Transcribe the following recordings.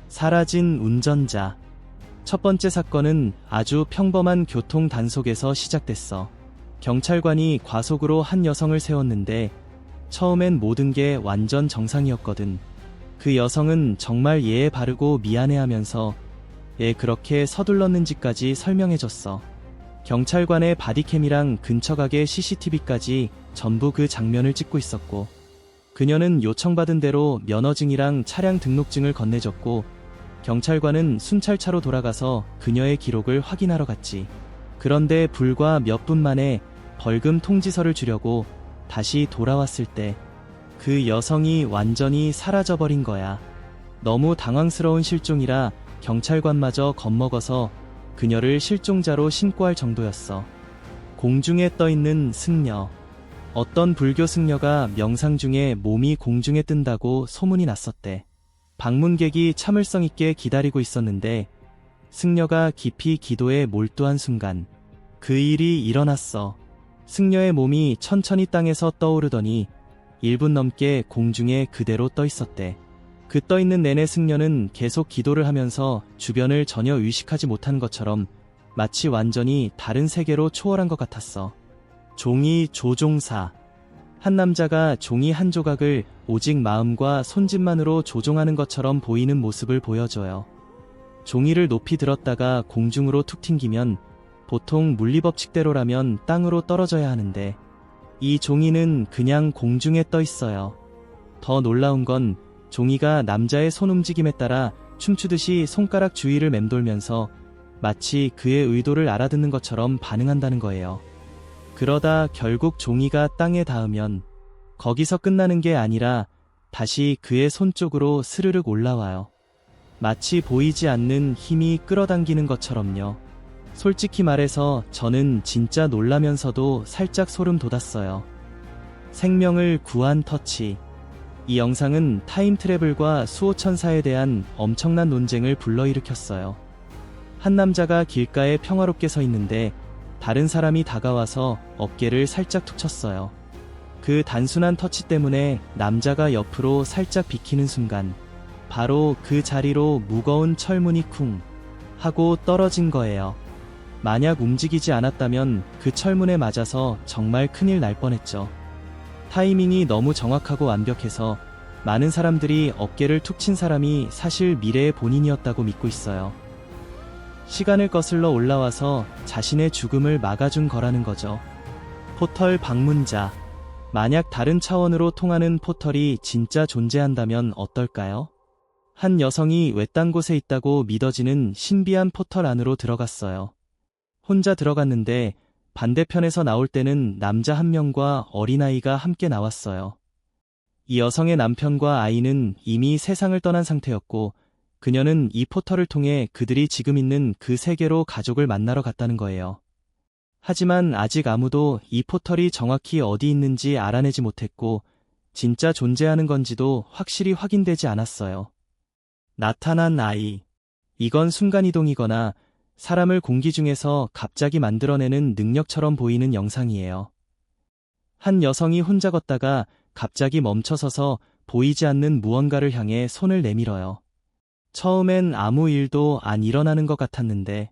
사라진 운전자. 첫 번째 사건은 아주 평범한 교통 단속에서 시작됐어. 경찰관이 과속으로 한 여성을 세웠는데 처음엔 모든 게 완전 정상이었거든. 그 여성은 정말 예의 바르고 미안해하면서 왜 그렇게 서둘렀는지까지 설명해줬어. 경찰관의 바디캠이랑 근처 가게 CCTV까지 전부 그 장면을 찍고 있었고, 그녀는 요청받은 대로 면허증이랑 차량 등록증을 건네줬고, 경찰관은 순찰차로 돌아가서 그녀의 기록을 확인하러 갔지. 그런데 불과 몇 분 만에 벌금 통지서를 주려고 다시 돌아왔을 때 그 여성이 완전히 사라져버린 거야. 너무 당황스러운 실종이라 경찰관마저 겁먹어서 그녀를 실종자로 신고할 정도였어. 공중에 떠있는 승려. 어떤 불교 승려가 명상 중에 몸이 공중에 뜬다고 소문이 났었대. 방문객이 참을성 있게 기다리고 있었는데 승려가 깊이 기도에 몰두한 순간 그 일이 일어났어. 승려의 몸이 천천히 땅에서 떠오르더니 1분 넘게 공중에 그대로 떠 있었대. 그 떠 있는 내내 승려는 계속 기도를 하면서 주변을 전혀 의식하지 못한 것처럼 마치 완전히 다른 세계로 초월한 것 같았어. 종이 조종사. 한 남자가 종이 한 조각을 오직 마음과 손짓만으로 조종하는 것처럼 보이는 모습을 보여줘요. 종이를 높이 들었다가 공중으로 툭 튕기면 보통 물리법칙대로라면 땅으로 떨어져야 하는데 이 종이는 그냥 공중에 떠 있어요. 더 놀라운 건 종이가 남자의 손 움직임에 따라 춤추듯이 손가락 주위를 맴돌면서 마치 그의 의도를 알아듣는 것처럼 반응한다는 거예요. 그러다 결국 종이가 땅에 닿으면 거기서 끝나는 게 아니라 다시 그의 손 쪽으로 스르륵 올라와요. 마치 보이지 않는 힘이 끌어당기는 것처럼요. 솔직히 말해서 저는 진짜 놀라면서도 살짝 소름 돋았어요. 생명을 구한 터치. 이 영상은 타임트래블과 수호천사에 대한 엄청난 논쟁을 불러일으켰어요. 한 남자가 길가에 평화롭게 서 있는데 다른 사람이 다가와서 어깨를 살짝 툭 쳤어요. 그 단순한 터치 때문에 남자가 옆으로 살짝 비키는 순간 바로 그 자리로 무거운 철문이 쿵 하고 떨어진 거예요. 만약 움직이지 않았다면 그 철문에 맞아서 정말 큰일 날 뻔했죠. 타이밍이 너무 정확하고 완벽해서 많은 사람들이 어깨를 툭 친 사람이 사실 미래의 본인이었다고 믿고 있어요. 시간을 거슬러 올라와서 자신의 죽음을 막아준 거라는 거죠. 포털 방문자. 만약 다른 차원으로 통하는 포털이 진짜 존재한다면 어떨까요? 한 여성이 외딴 곳에 있다고 믿어지는 신비한 포털 안으로 들어갔어요. 혼자 들어갔는데 반대편에서 나올 때는 남자 한 명과 어린아이가 함께 나왔어요. 이 여성의 남편과 아이는 이미 세상을 떠난 상태였고 그녀는 이 포털을 통해 그들이 지금 있는 그 세계로 가족을 만나러 갔다는 거예요. 하지만 아직 아무도 이 포털이 정확히 어디 있는지 알아내지 못했고 진짜 존재하는 건지도 확실히 확인되지 않았어요. 나타난 아이. 이건 순간이동이거나 사람을 공기 중에서 갑자기 만들어내는 능력처럼 보이는 영상이에요. 한 여성이 혼자 걷다가 갑자기 멈춰서서 보이지 않는 무언가를 향해 손을 내밀어요. 처음엔 아무 일도 안 일어나는 것 같았는데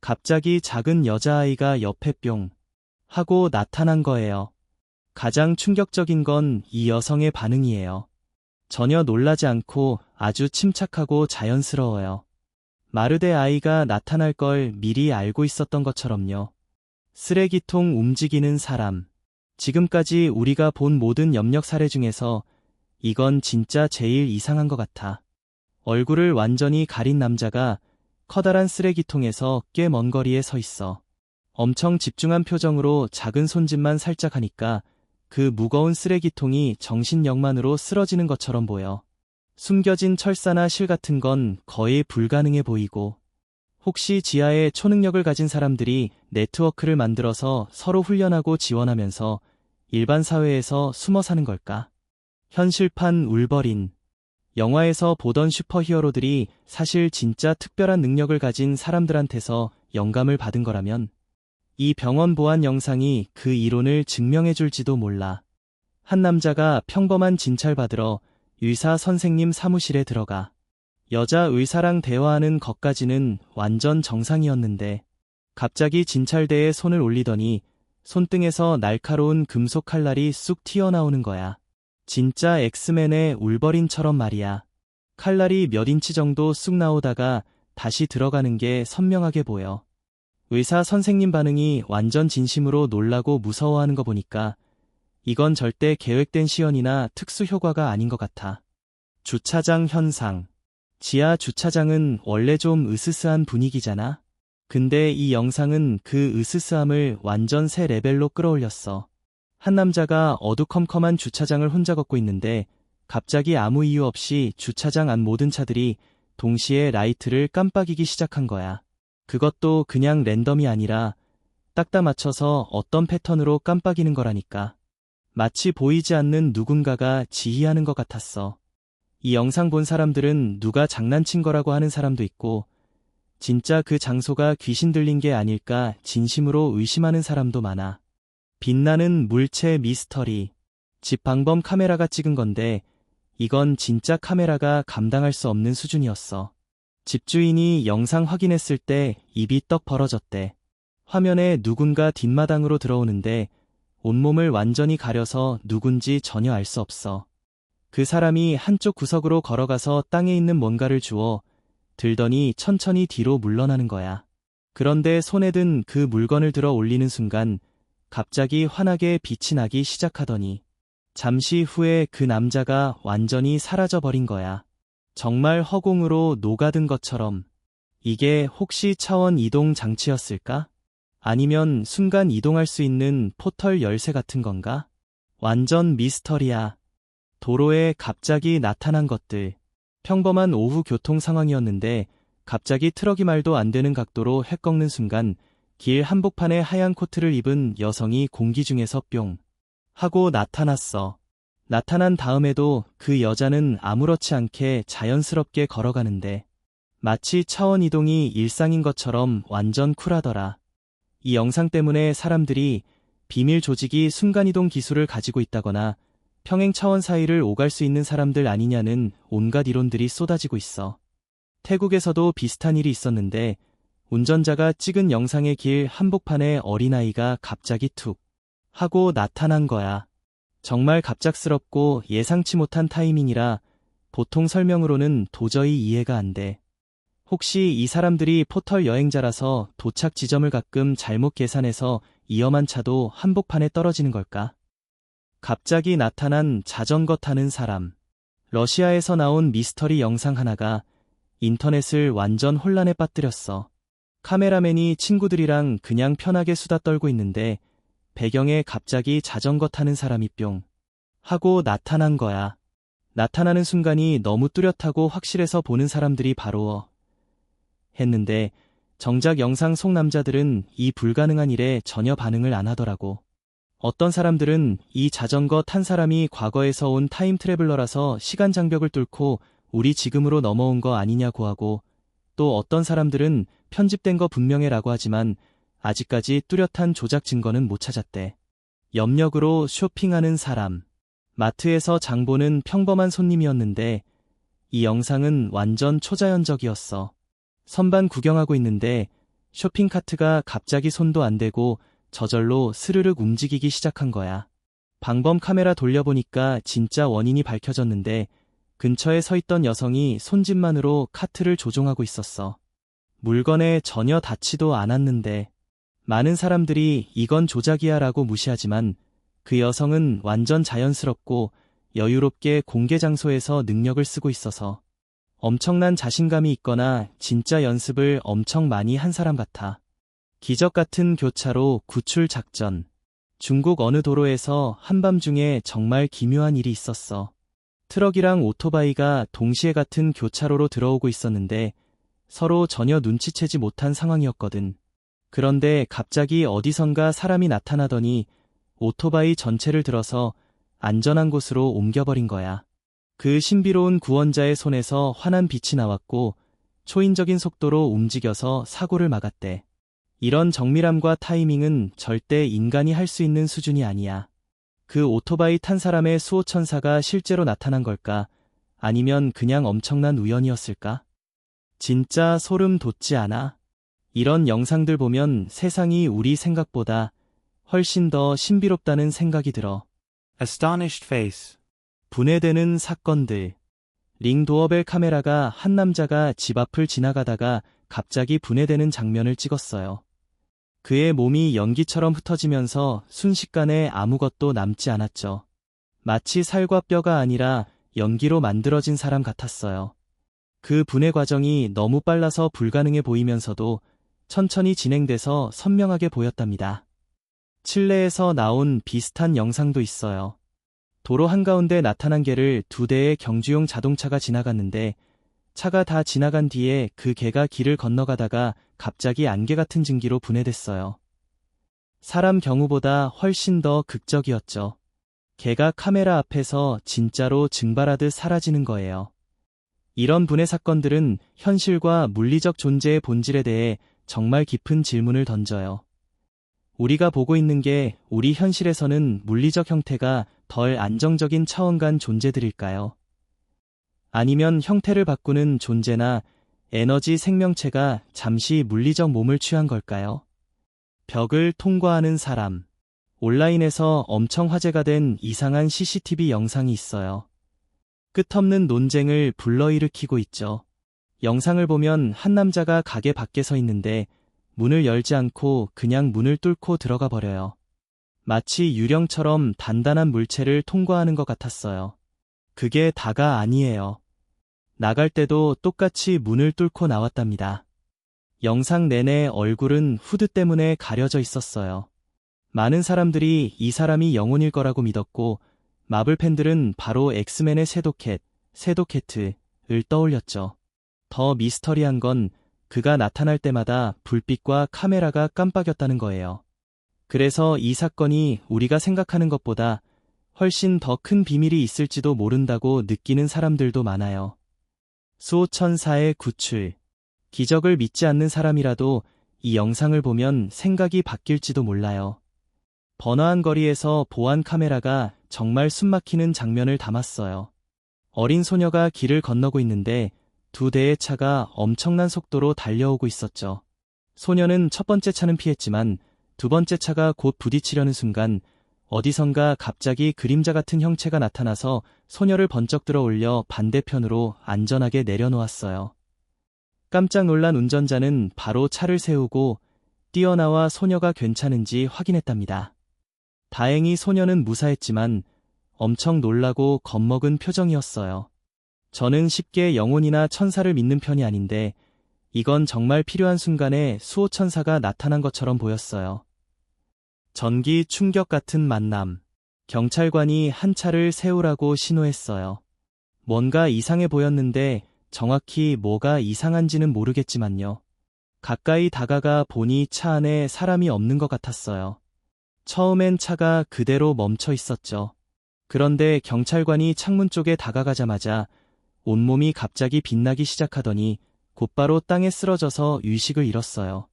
갑자기 작은 여자아이가 옆에 뿅 하고 나타난 거예요. 가장 충격적인 건 이 여성의 반응이에요. 전혀 놀라지 않고 아주 침착하고 자연스러워요. 마르데 아이가 나타날 걸 미리 알고 있었던 것처럼요. 쓰레기통 움직이는 사람. 지금까지 우리가 본 모든 염력 사례 중에서 이건 진짜 제일 이상한 것 같아. 얼굴을 완전히 가린 남자가 커다란 쓰레기통에서 꽤 먼 거리에 서 있어. 엄청 집중한 표정으로 작은 손짓만 살짝 하니까 그 무거운 쓰레기통이 정신력만으로 쓰러지는 것처럼 보여. 숨겨진 철사나 실 같은 건 거의 불가능해 보이고 혹시 지하에 초능력을 가진 사람들이 네트워크를 만들어서 서로 훈련하고 지원하면서 일반 사회에서 숨어 사는 걸까? 현실판 울버린. 영화에서 보던 슈퍼히어로들이 사실 진짜 특별한 능력을 가진 사람들한테서 영감을 받은 거라면 이 병원 보안 영상이 그 이론을 증명해줄지도 몰라. 한 남자가 평범한 진찰 받으러 의사 선생님 사무실에 들어가. 여자 의사랑 대화하는 것까지는 완전 정상이었는데 갑자기 진찰대에 손을 올리더니 손등에서 날카로운 금속 칼날이 쑥 튀어나오는 거야. 진짜 엑스맨의 울버린처럼 말이야. 칼날이 몇 인치 정도 쑥 나오다가 다시 들어가는 게 선명하게 보여. 의사 선생님 반응이 완전 진심으로 놀라고 무서워하는 거 보니까 이건 절대 계획된 시연이나 특수 효과가 아닌 것 같아. 주차장 현상. 지하 주차장은 원래 좀 으스스한 분위기잖아? 근데 이 영상은 그 으스스함을 완전 새 레벨로 끌어올렸어. 한 남자가 어두컴컴한 주차장을 혼자 걷고 있는데 갑자기 아무 이유 없이 주차장 안 모든 차들이 동시에 라이트를 깜빡이기 시작한 거야. 그것도 그냥 랜덤이 아니라 딱딱 맞춰서 어떤 패턴으로 깜빡이는 거라니까. 마치 보이지 않는 누군가가 지휘하는 것 같았어. 이 영상 본 사람들은 누가 장난친 거라고 하는 사람도 있고 진짜 그 장소가 귀신 들린 게 아닐까 진심으로 의심하는 사람도 많아. 빛나는 물체 미스터리. 집 방범 카메라가 찍은 건데 이건 진짜 카메라가 감당할 수 없는 수준이었어. 집주인이 영상 확인했을 때 입이 떡 벌어졌대. 화면에 누군가 뒷마당으로 들어오는데 온몸을 완전히 가려서 누군지 전혀 알 수 없어. 그 사람이 한쪽 구석으로 걸어가서 땅에 있는 뭔가를 주워 들더니 천천히 뒤로 물러나는 거야. 그런데 손에 든 그 물건을 들어 올리는 순간 갑자기 환하게 빛이 나기 시작하더니 잠시 후에 그 남자가 완전히 사라져버린 거야. 정말 허공으로 녹아든 것처럼. 이게 혹시 차원 이동 장치였을까? 아니면 순간 이동할 수 있는 포털 열쇠 같은 건가? 완전 미스터리야. 도로에 갑자기 나타난 것들. 평범한 오후 교통 상황이었는데 갑자기 트럭이 말도 안 되는 각도로 획 꺾는 순간 길 한복판에 하얀 코트를 입은 여성이 공기 중에서 뿅 하고 나타났어. 나타난 다음에도 그 여자는 아무렇지 않게 자연스럽게 걸어가는데 마치 차원 이동이 일상인 것처럼 완전 쿨하더라. 이 영상 때문에 사람들이 비밀 조직이 순간이동 기술을 가지고 있다거나 평행 차원 사이를 오갈 수 있는 사람들 아니냐는 온갖 이론들이 쏟아지고 있어. 태국에서도 비슷한 일이 있었는데 운전자가 찍은 영상의 길 한복판에 어린아이가 갑자기 툭 하고 나타난 거야. 정말 갑작스럽고 예상치 못한 타이밍이라 보통 설명으로는 도저히 이해가 안 돼. 혹시 이 사람들이 포털 여행자라서 도착 지점을 가끔 잘못 계산해서 위험한 차도 한복판에 떨어지는 걸까? 갑자기 나타난 자전거 타는 사람. 러시아에서 나온 미스터리 영상 하나가 인터넷을 완전 혼란에 빠뜨렸어. 카메라맨이 친구들이랑 그냥 편하게 수다 떨고 있는데 배경에 갑자기 자전거 타는 사람이 뿅 하고 나타난 거야. 나타나는 순간이 너무 뚜렷하고 확실해서 보는 사람들이 바로 했는데 정작 영상 속 남자들은 이 불가능한 일에 전혀 반응을 안 하더라고. 어떤 사람들은 이 자전거 탄 사람이 과거에서 온 타임 트래블러라서 시간 장벽을 뚫고 우리 지금으로 넘어온 거 아니냐고 하고 또 어떤 사람들은 편집된 거 분명해라고 하지만 아직까지 뚜렷한 조작 증거는 못 찾았대. 염력으로 쇼핑하는 사람. 마트에서 장 보는 평범한 손님이었는데 이 영상은 완전 초자연적이었어. 선반 구경하고 있는데 쇼핑카트가 갑자기 손도 안 대고 저절로 스르륵 움직이기 시작한 거야. 방범 카메라 돌려보니까 진짜 원인이 밝혀졌는데 근처에 서 있던 여성이 손짓만으로 카트를 조종하고 있었어. 물건에 전혀 닿지도 않았는데 많은 사람들이 이건 조작이야 라고 무시하지만 그 여성은 완전 자연스럽고 여유롭게 공개 장소에서 능력을 쓰고 있어서 엄청난 자신감이 있거나 진짜 연습을 엄청 많이 한 사람 같아. 기적 같은 교차로 구출 작전. 중국 어느 도로에서 한밤중에 정말 기묘한 일이 있었어. 트럭이랑 오토바이가 동시에 같은 교차로로 들어오고 있었는데 서로 전혀 눈치채지 못한 상황이었거든. 그런데 갑자기 어디선가 사람이 나타나더니 오토바이 전체를 들어서 안전한 곳으로 옮겨버린 거야. 그 신비로운 구원자의 손에서 환한 빛이 나왔고 초인적인 속도로 움직여서 사고를 막았대. 이런 정밀함과 타이밍은 절대 인간이 할 수 있는 수준이 아니야. 그 오토바이 탄 사람의 수호천사가 실제로 나타난 걸까? 아니면 그냥 엄청난 우연이었을까? 진짜 소름 돋지 않아? 이런 영상들 보면 세상이 우리 생각보다 훨씬 더 신비롭다는 생각이 들어. Astonished face. 분해되는 사건들. 링 도어벨 카메라가 한 남자가 집 앞을 지나가다가 갑자기 분해되는 장면을 찍었어요. 그의 몸이 연기처럼 흩어지면서 순식간에 아무것도 남지 않았죠. 마치 살과 뼈가 아니라 연기로 만들어진 사람 같았어요. 그 분해 과정이 너무 빨라서 불가능해 보이면서도 천천히 진행돼서 선명하게 보였답니다. 칠레에서 나온 비슷한 영상도 있어요. 도로 한가운데 나타난 개를 2대의 경주용 자동차가 지나갔는데 차가 다 지나간 뒤에 그 개가 길을 건너가다가 갑자기 안개 같은 증기로 분해됐어요. 사람 경우보다 훨씬 더 극적이었죠. 개가 카메라 앞에서 진짜로 증발하듯 사라지는 거예요. 이런 분해 사건들은 현실과 물리적 존재의 본질에 대해 정말 깊은 질문을 던져요. 우리가 보고 있는 게 우리 현실에서는 물리적 형태가 덜 안정적인 차원간 존재들일까요? 아니면 형태를 바꾸는 존재나 에너지 생명체가 잠시 물리적 몸을 취한 걸까요? 벽을 통과하는 사람. 온라인에서 엄청 화제가 된 이상한 CCTV 영상이 있어요. 끝없는 논쟁을 불러일으키고 있죠. 영상을 보면 한 남자가 가게 밖에 서 있는데 문을 열지 않고 그냥 문을 뚫고 들어가 버려요. 마치 유령처럼 단단한 물체를 통과하는 것 같았어요. 그게 다가 아니에요. 나갈 때도 똑같이 문을 뚫고 나왔답니다. 영상 내내 얼굴은 후드 때문에 가려져 있었어요. 많은 사람들이 이 사람이 영혼일 거라고 믿었고 마블 팬들은 바로 엑스맨의 섀도캣을 떠올렸죠. 더 미스터리한 건 그가 나타날 때마다 불빛과 카메라가 깜빡였다는 거예요. 그래서 이 사건이 우리가 생각하는 것보다 훨씬 더 큰 비밀이 있을지도 모른다고 느끼는 사람들도 많아요. 수호천사의 구출. 기적을 믿지 않는 사람이라도 이 영상을 보면 생각이 바뀔지도 몰라요. 번화한 거리에서 보안 카메라가 정말 숨막히는 장면을 담았어요. 어린 소녀가 길을 건너고 있는데 2대의 차가 엄청난 속도로 달려오고 있었죠. 소녀는 첫 번째 차는 피했지만 2번째 차가 곧 부딪히려는 순간 어디선가 갑자기 그림자 같은 형체가 나타나서 소녀를 번쩍 들어 올려 반대편으로 안전하게 내려놓았어요. 깜짝 놀란 운전자는 바로 차를 세우고 뛰어나와 소녀가 괜찮은지 확인했답니다. 다행히 소녀는 무사했지만 엄청 놀라고 겁먹은 표정이었어요. 저는 쉽게 영혼이나 천사를 믿는 편이 아닌데 이건 정말 필요한 순간에 수호천사가 나타난 것처럼 보였어요. 전기 충격 같은 만남. 경찰관이 한 차를 세우라고 신호했어요. 뭔가 이상해 보였는데 정확히 뭐가 이상한지는 모르겠지만요. 가까이 다가가 보니 차 안에 사람이 없는 것 같았어요. 처음엔 차가 그대로 멈춰 있었죠. 그런데 경찰관이 창문 쪽에 다가가자마자 온몸이 갑자기 빛나기 시작하더니 곧바로 땅에 쓰러져서 의식을 잃었어요.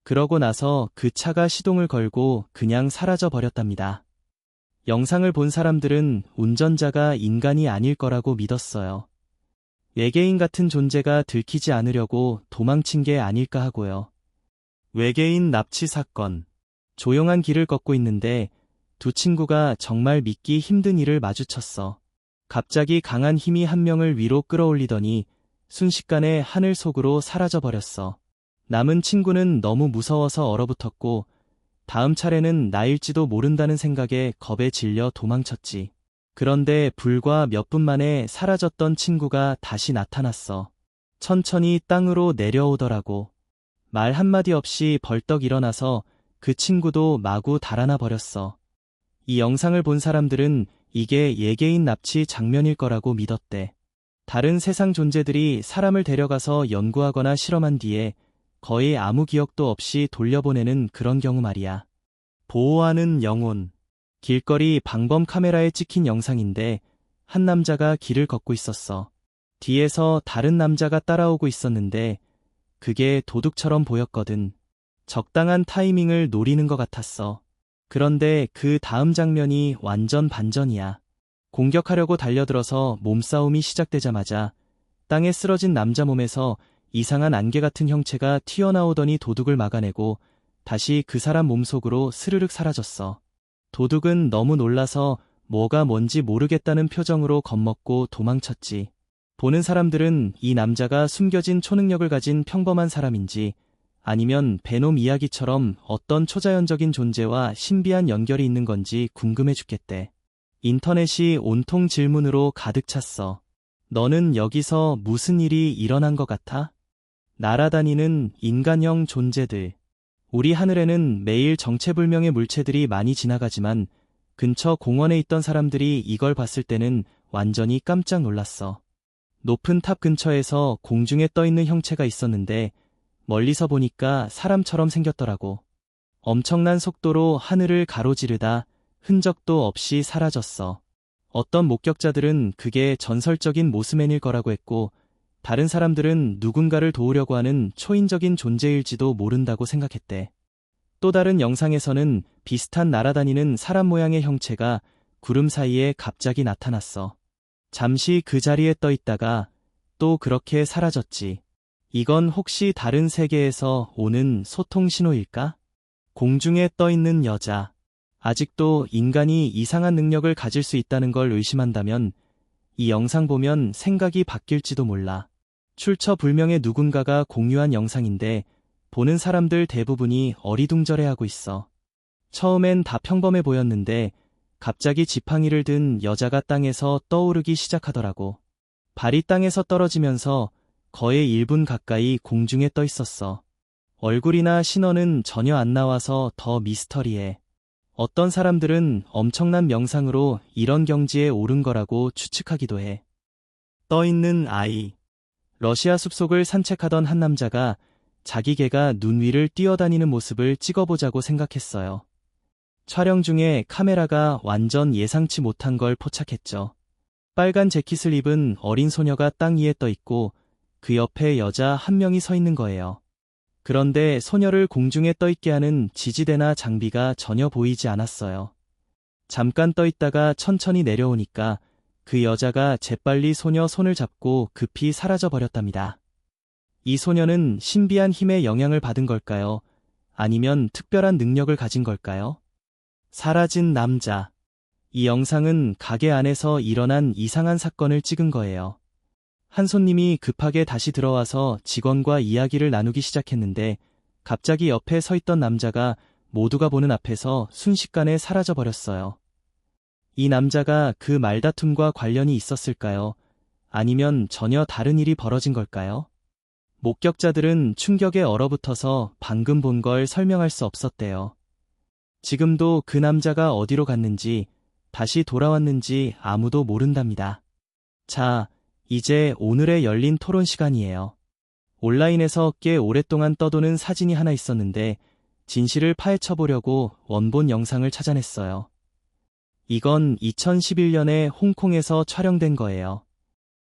그러고 나서 그 차가 시동을 걸고 그냥 사라져 버렸답니다. 영상을 본 사람들은 운전자가 인간이 아닐 거라고 믿었어요. 외계인 같은 존재가 들키지 않으려고 도망친 게 아닐까 하고요. 외계인 납치 사건. 조용한 길을 걷고 있는데 2 친구가 정말 믿기 힘든 일을 마주쳤어. 갑자기 강한 힘이 한 명을 위로 끌어올리더니 순식간에 하늘 속으로 사라져버렸어. 남은 친구는 너무 무서워서 얼어붙었고 다음 차례는 나일지도 모른다는 생각에 겁에 질려 도망쳤지. 그런데 불과 몇 분 만에 사라졌던 친구가 다시 나타났어. 천천히 땅으로 내려오더라고. 말 한마디 없이 벌떡 일어나서 그 친구도 마구 달아나 버렸어. 이 영상을 본 사람들은 이게 외계인 납치 장면일 거라고 믿었대. 다른 세상 존재들이 사람을 데려가서 연구하거나 실험한 뒤에 거의 아무 기억도 없이 돌려보내는 그런 경우 말이야. 보호하는 영혼. 길거리 방범 카메라에 찍힌 영상인데 한 남자가 길을 걷고 있었어. 뒤에서 다른 남자가 따라오고 있었는데 그게 도둑처럼 보였거든. 적당한 타이밍을 노리는 것 같았어. 그런데 그 다음 장면이 완전 반전이야. 공격하려고 달려들어서 몸싸움이 시작되자마자 땅에 쓰러진 남자 몸에서 이상한 안개 같은 형체가 튀어나오더니 도둑을 막아내고 다시 그 사람 몸속으로 스르륵 사라졌어. 도둑은 너무 놀라서 뭐가 뭔지 모르겠다는 표정으로 겁먹고 도망쳤지. 보는 사람들은 이 남자가 숨겨진 초능력을 가진 평범한 사람인지 아니면 베놈 이야기처럼 어떤 초자연적인 존재와 신비한 연결이 있는 건지 궁금해 죽겠대. 인터넷이 온통 질문으로 가득 찼어. 너는 여기서 무슨 일이 일어난 것 같아? 날아다니는 인간형 존재들. 우리 하늘에는 매일 정체불명의 물체들이 많이 지나가지만 근처 공원에 있던 사람들이 이걸 봤을 때는 완전히 깜짝 놀랐어. 높은 탑 근처에서 공중에 떠있는 형체가 있었는데 멀리서 보니까 사람처럼 생겼더라고. 엄청난 속도로 하늘을 가로지르다 흔적도 없이 사라졌어. 어떤 목격자들은 그게 전설적인 모스맨일 거라고 했고 다른 사람들은 누군가를 도우려고 하는 초인적인 존재일지도 모른다고 생각했대. 또 다른 영상에서는 비슷한 날아다니는 사람 모양의 형체가 구름 사이에 갑자기 나타났어. 잠시 그 자리에 떠 있다가 또 그렇게 사라졌지. 이건 혹시 다른 세계에서 오는 소통 신호일까? 공중에 떠 있는 여자. 아직도 인간이 이상한 능력을 가질 수 있다는 걸 의심한다면 이 영상 보면 생각이 바뀔지도 몰라. 출처불명의 누군가가 공유한 영상인데 보는 사람들 대부분이 어리둥절해하고 있어. 처음엔 다 평범해 보였는데 갑자기 지팡이를 든 여자가 땅에서 떠오르기 시작하더라고. 발이 땅에서 떨어지면서 거의 1분 가까이 공중에 떠 있었어. 얼굴이나 신원은 전혀 안 나와서 더 미스터리해. 어떤 사람들은 엄청난 명상으로 이런 경지에 오른 거라고 추측하기도 해. 떠있는 아이. 러시아 숲속을 산책하던 한 남자가 자기 개가 눈 위를 뛰어다니는 모습을 찍어보자고 생각했어요. 촬영 중에 카메라가 완전 예상치 못한 걸 포착했죠. 빨간 재킷을 입은 어린 소녀가 땅 위에 떠 있고 그 옆에 여자 한 명이 서 있는 거예요. 그런데 소녀를 공중에 떠 있게 하는 지지대나 장비가 전혀 보이지 않았어요. 잠깐 떠 있다가 천천히 내려오니까 그 여자가 재빨리 소녀 손을 잡고 급히 사라져 버렸답니다. 이 소녀는 신비한 힘의 영향을 받은 걸까요? 아니면 특별한 능력을 가진 걸까요? 사라진 남자. 이 영상은 가게 안에서 일어난 이상한 사건을 찍은 거예요. 한 손님이 급하게 다시 들어와서 직원과 이야기를 나누기 시작했는데 갑자기 옆에 서 있던 남자가 모두가 보는 앞에서 순식간에 사라져 버렸어요. 이 남자가 그 말다툼과 관련이 있었을까요? 아니면 전혀 다른 일이 벌어진 걸까요? 목격자들은 충격에 얼어붙어서 방금 본 걸 설명할 수 없었대요. 지금도 그 남자가 어디로 갔는지 다시 돌아왔는지 아무도 모른답니다. 자, 이제 오늘의 열린 토론 시간이에요. 온라인에서 꽤 오랫동안 떠도는 사진이 하나 있었는데 진실을 파헤쳐보려고 원본 영상을 찾아냈어요. 이건 2011년에 홍콩에서 촬영된 거예요.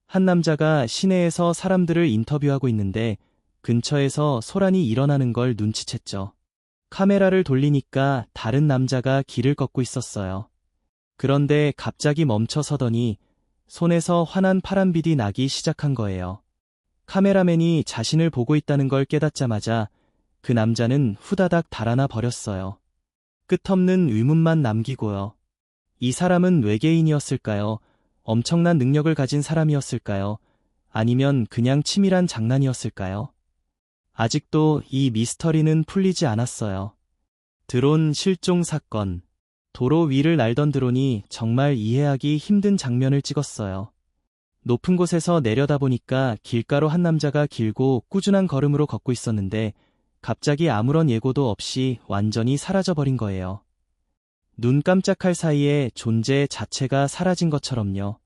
한 남자가 시내에서 사람들을 인터뷰하고 있는데 근처에서 소란이 일어나는 걸 눈치챘죠. 카메라를 돌리니까 다른 남자가 길을 걷고 있었어요. 그런데 갑자기 멈춰 서더니 손에서 환한 파란빛이 나기 시작한 거예요. 카메라맨이 자신을 보고 있다는 걸 깨닫자마자 그 남자는 후다닥 달아나 버렸어요. 끝없는 의문만 남기고요. 이 사람은 외계인이었을까요? 엄청난 능력을 가진 사람이었을까요? 아니면 그냥 치밀한 장난이었을까요? 아직도 이 미스터리는 풀리지 않았어요. 드론 실종 사건. 도로 위를 날던 드론이 정말 이해하기 힘든 장면을 찍었어요. 높은 곳에서 내려다보니까 길가로 한 남자가 길고 꾸준한 걸음으로 걷고 있었는데 갑자기 아무런 예고도 없이 완전히 사라져버린 거예요. 눈 깜짝할 사이에 존재 자체가 사라진 것처럼요.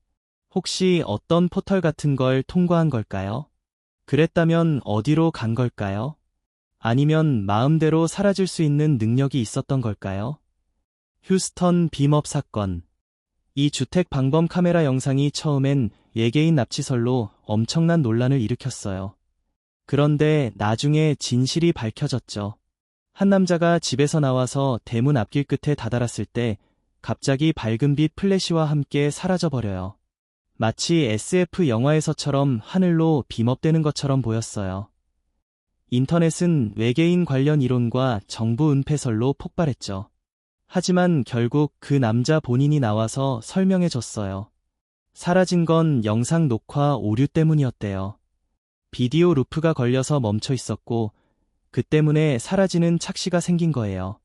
혹시 어떤 포털 같은 걸 통과한 걸까요? 그랬다면 어디로 간 걸까요? 아니면 마음대로 사라질 수 있는 능력이 있었던 걸까요? 휴스턴 빔업 사건. 이 주택 방범 카메라 영상이 처음엔 외계인 납치설로 엄청난 논란을 일으켰어요. 그런데 나중에 진실이 밝혀졌죠. 한 남자가 집에서 나와서 대문 앞길 끝에 다다랐을 때 갑자기 밝은 빛 플래시와 함께 사라져버려요. 마치 SF 영화에서처럼 하늘로 빔업되는 것처럼 보였어요. 인터넷은 외계인 관련 이론과 정부 은폐설로 폭발했죠. 하지만 결국 그 남자 본인이 나와서 설명해줬어요. 사라진 건 영상 녹화 오류 때문이었대요. 비디오 루프가 걸려서 멈춰 있었고, 그 때문에 사라지는 착시가 생긴 거예요.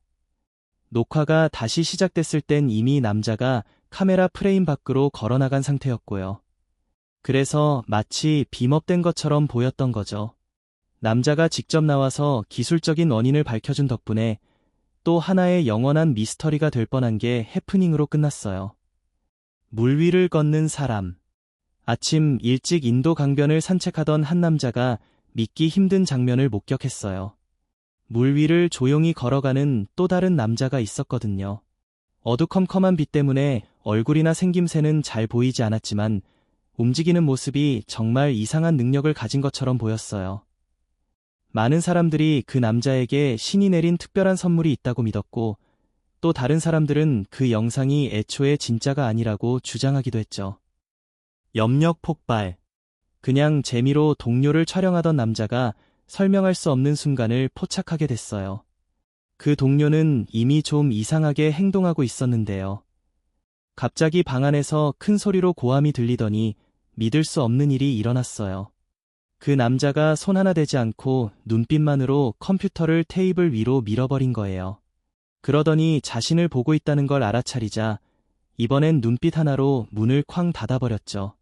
녹화가 다시 시작됐을 땐 이미 남자가 카메라 프레임 밖으로 걸어나간 상태였고요. 그래서 마치 빔업된 것처럼 보였던 거죠. 남자가 직접 나와서 기술적인 원인을 밝혀준 덕분에 또 하나의 영원한 미스터리가 될 뻔한 게 해프닝으로 끝났어요. 물 위를 걷는 사람. 아침 일찍 인도 강변을 산책하던 한 남자가 믿기 힘든 장면을 목격했어요. 물 위를 조용히 걸어가는 또 다른 남자가 있었거든요. 어두컴컴한 빛 때문에 얼굴이나 생김새는 잘 보이지 않았지만 움직이는 모습이 정말 이상한 능력을 가진 것처럼 보였어요. 많은 사람들이 그 남자에게 신이 내린 특별한 선물이 있다고 믿었고, 또 다른 사람들은 그 영상이 애초에 진짜가 아니라고 주장하기도 했죠. 염력 폭발. 그냥 재미로 동료를 촬영하던 남자가 설명할 수 없는 순간을 포착하게 됐어요. 그 동료는 이미 좀 이상하게 행동하고 있었는데요. 갑자기 방 안에서 큰 소리로 고함이 들리더니 믿을 수 없는 일이 일어났어요. 그 남자가 손 하나 대지 않고 눈빛만으로 컴퓨터를 테이블 위로 밀어버린 거예요. 그러더니 자신을 보고 있다는 걸 알아차리자 이번엔 눈빛 하나로 문을 쾅 닫아버렸죠.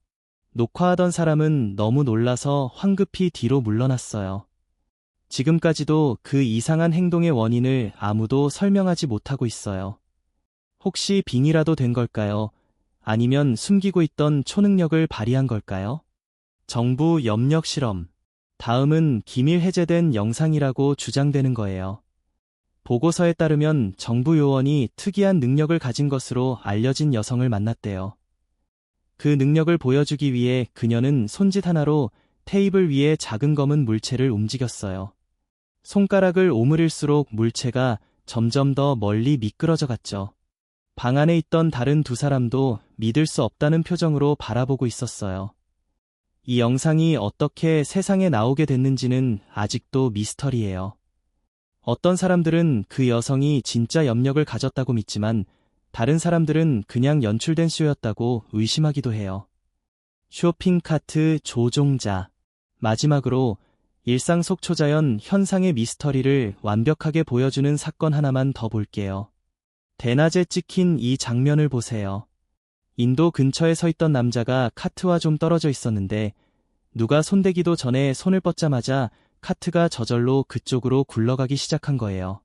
녹화하던 사람은 너무 놀라서 황급히 뒤로 물러났어요. 지금까지도 그 이상한 행동의 원인을 아무도 설명하지 못하고 있어요. 혹시 빙이라도 된 걸까요? 아니면 숨기고 있던 초능력을 발휘한 걸까요? 정부 염력 실험. 다음은 기밀 해제된 영상이라고 주장되는 거예요. 보고서에 따르면 정부 요원이 특이한 능력을 가진 것으로 알려진 여성을 만났대요. 그 능력을 보여주기 위해 그녀는 손짓 하나로 테이블 위에 작은 검은 물체를 움직였어요. 손가락을 오므릴수록 물체가 점점 더 멀리 미끄러져 갔죠. 방 안에 있던 다른 두 사람도 믿을 수 없다는 표정으로 바라보고 있었어요. 이 영상이 어떻게 세상에 나오게 됐는지는 아직도 미스터리예요. 어떤 사람들은 그 여성이 진짜 염력을 가졌다고 믿지만 다른 사람들은 그냥 연출된 쇼였다고 의심하기도 해요. 쇼핑카트 조종자. 마지막으로 일상 속 초자연 현상의 미스터리를 완벽하게 보여주는 사건 하나만 더 볼게요. 대낮에 찍힌 이 장면을 보세요. 인도 근처에 서 있던 남자가 카트와 좀 떨어져 있었는데 누가 손대기도 전에 손을 뻗자마자 카트가 저절로 그쪽으로 굴러가기 시작한 거예요.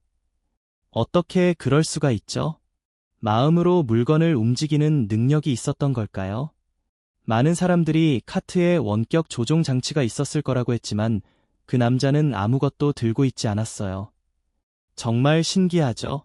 어떻게 그럴 수가 있죠? 마음으로 물건을 움직이는 능력이 있었던 걸까요? 많은 사람들이 카트에 원격 조종 장치가 있었을 거라고 했지만 그 남자는 아무것도 들고 있지 않았어요. 정말 신기하죠?